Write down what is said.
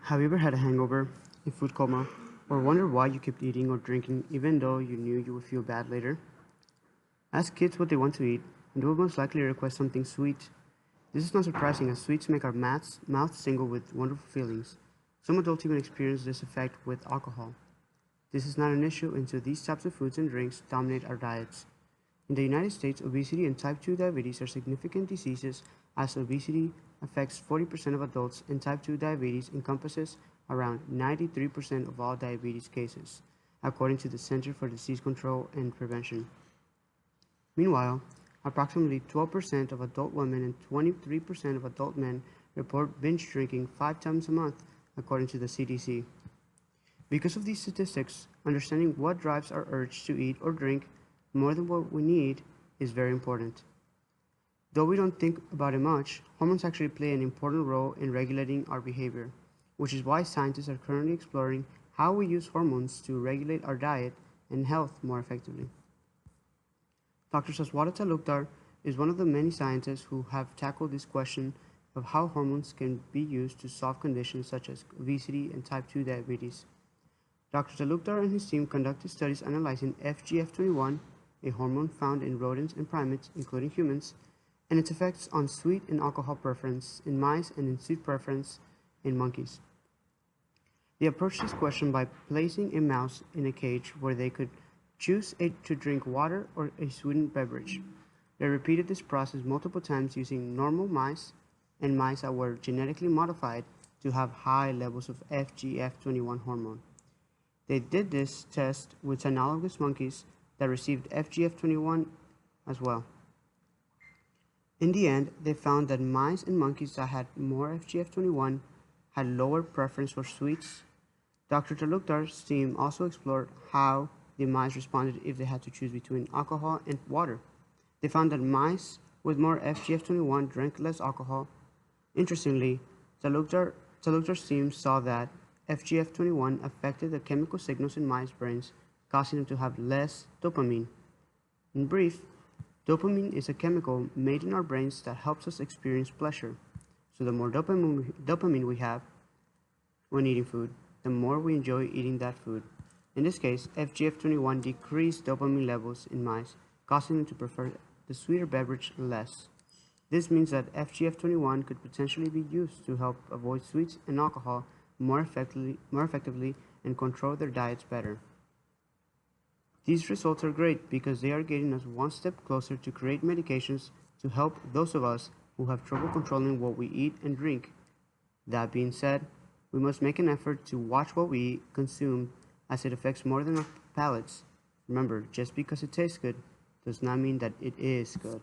Have you ever had a hangover, a food coma, or wondered why you kept eating or drinking even though you knew you would feel bad later? Ask kids what they want to eat, and they will most likely request something sweet. This is not surprising as sweets make our mouths tingle with wonderful feelings. Some adults even experience this effect with alcohol. This is not an issue until these types of foods and drinks dominate our diets. In the United States, obesity and type 2 diabetes are significant diseases as obesity affects 40% of adults and type 2 diabetes encompasses around 93% of all diabetes cases, according to the Center for Disease Control and Prevention. Meanwhile, approximately 12% of adult women and 23% of adult men report binge drinking 5 times a month, according to the CDC. Because of these statistics, understanding what drives our urge to eat or drink more than what we need is very important. Though we don't think about it much, hormones actually play an important role in regulating our behavior, which is why scientists are currently exploring how we use hormones to regulate our diet and health more effectively. Dr. Saswata Talukdar is one of the many scientists who have tackled this question of how hormones can be used to solve conditions such as obesity and type 2 diabetes. Dr. Talukdar and his team conducted studies analyzing FGF21, a hormone found in rodents and primates, including humans, and its effects on sweet and alcohol preference in mice and in sweet preference in monkeys. They approached this question by placing a mouse in a cage where they could choose to drink water or a sweetened beverage. They repeated this process multiple times using normal mice and mice that were genetically modified to have high levels of FGF21 hormone. They did this test with analogous monkeys that received FGF21 as well. In the end, they found that mice and monkeys that had more FGF21 had lower preference for sweets. Dr. Talukdar's team also explored how the mice responded if they had to choose between alcohol and water. They found that mice with more FGF21 drank less alcohol. Interestingly, Talukdar's team saw that FGF21 affected the chemical signals in mice brains, causing them to have less dopamine. In brief, dopamine is a chemical made in our brains that helps us experience pleasure. So the more dopamine we have when eating food, the more we enjoy eating that food. In this case, FGF21 decreased dopamine levels in mice, causing them to prefer the sweeter beverage less. This means that FGF21 could potentially be used to help avoid sweets and alcohol more effectively and control their diets better. These results are great because they are getting us one step closer to create medications to help those of us who have trouble controlling what we eat and drink. That being said, we must make an effort to watch what we consume as it affects more than our palates. Remember, just because it tastes good does not mean that it is good.